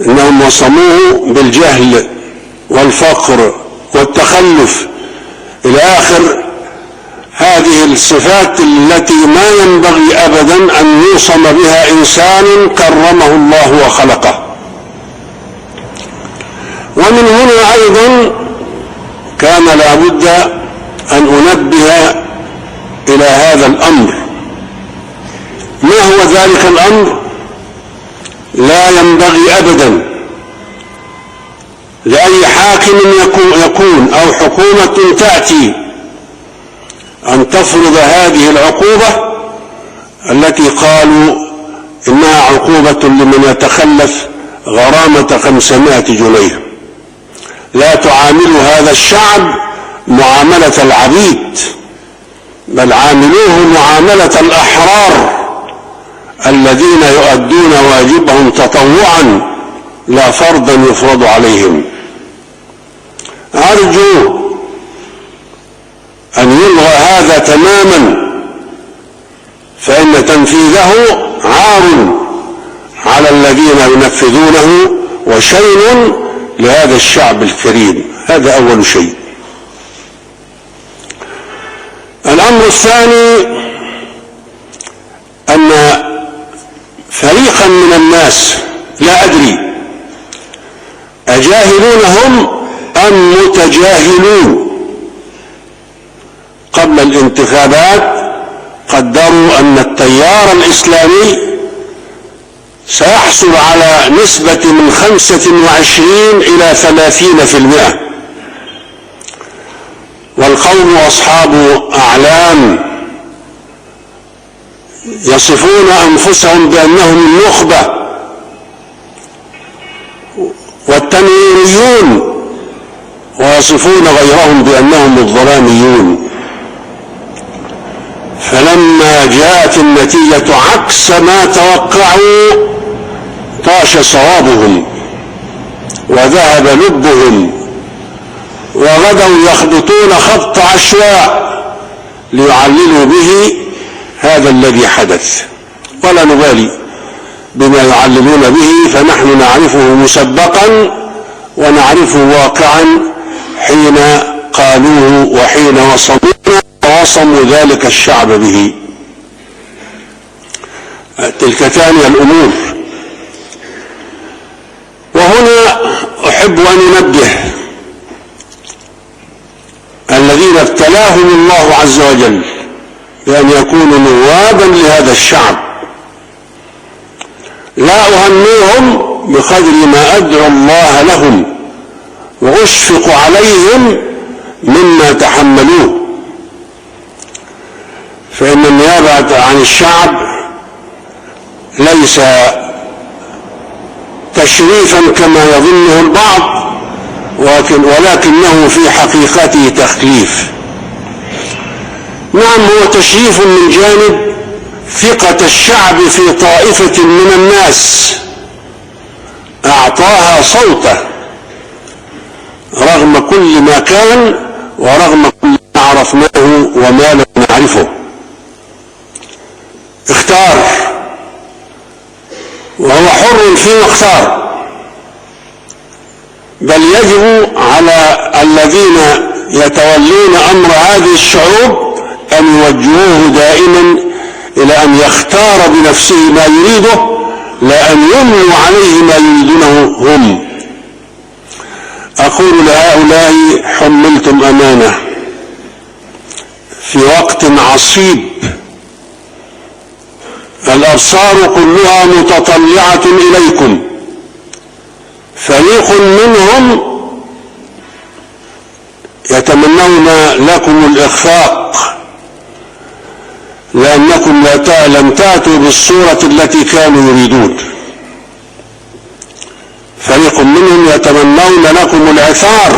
إنهم وصموه بالجهل والفقر والتخلف إلى آخر هذه الصفات التي ما ينبغي أبدا أن يوصم بها إنسان كرمه الله وخلقه. ومن هنا أيضا كان لا بد أن أنبه إلى هذا الأمر. ما هو ذلك الأمر؟ لا ينبغي أبدا لأي حاكم يكون أو حكومة تأتي أن تفرض هذه العقوبة التي قالوا إنها عقوبة لمن يتخلف غرامة 500 جنيه. لا تعاملوا هذا الشعب معاملة العبيد، بل عاملوه معاملة الأحرار الذين يؤدون واجبهم تطوعا لا فرضا يفرض عليهم. أرجو أن يلغى هذا تماما، فإن تنفيذه عار على الذين ينفذونه وشين لهذا الشعب الكريم. هذا أول شيء. الأمر الثاني أن فريقا من الناس، لا أدري أجاهلون هم أم متجاهلون، قبل الانتخابات قدروا أن التيار الإسلامي سيحصل على نسبة من 25 إلى 30%، والقوم أصحاب أعلام يصفون أنفسهم بأنهم النخبة، والتنويريون ويصفون غيرهم بأنهم الظلاميون. فلما جاءت النتيجة عكس ما توقعوا طاش صوابهم وذهب لبهم، وغدوا يخبطون خبط عشواء ليعللوا به هذا الذي حدث، ولا نبالي بما يعللون به، فنحن نعرفه مسبقا ونعرفه واقعا حين قالوه وحين وصموا ذلك الشعب به. تلك ثاني الأمور. وهنا أحب أن أنبه الذين ابتلاهم الله عز وجل بأن يكونوا نوابا لهذا الشعب، لا أهنيهم بقدر ما أدعو الله لهم وأشفق عليهم مما تحملوه. فإن النيابة عن الشعب ليس تشريفا كما يظنه البعض، ولكنه في حقيقته تخليف. نعم، هو تشريف من جانب ثقة الشعب في طائفة من الناس أعطاها صوته رغم كل ما كان ورغم كل ما عرفناه وما لم نعرفه. اختار وهو حر فيما اختار، بل يجب على الذين يتولون أمر هذه الشعوب أن يوجهوه دائما إلى أن يختار بنفسه ما يريده، لا أن يملوا عليه ما يريدونه هم. أقول لهؤلاء: حملتم أمانة في وقت عصيب، الأبصار كلها متطلعة إليكم، فريق منهم يتمنون لكم الإخفاق لأنكم لم تأتوا بالصورة التي كانوا يريدون، فريق منهم يتمنون لكم العثار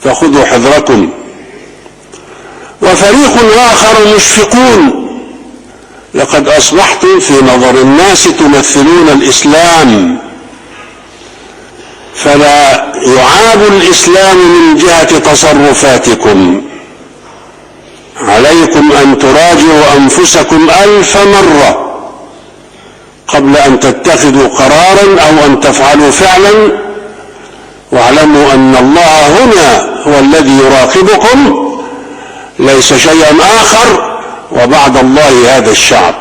فخذوا حذركم، وفريق آخر مشفقون، لقد أصبحتم في نظر الناس تمثلون الإسلام، فلا يعاب الإسلام من جهة تصرفاتكم، عليكم أن تراجعوا أنفسكم 1000 مرة قبل أن تتخذوا قرارا أو أن تفعلوا فعلا، واعلموا أن الله هنا هو الذي يراقبكم، ليس شيئا آخر، وبعد الله هذا الشعب.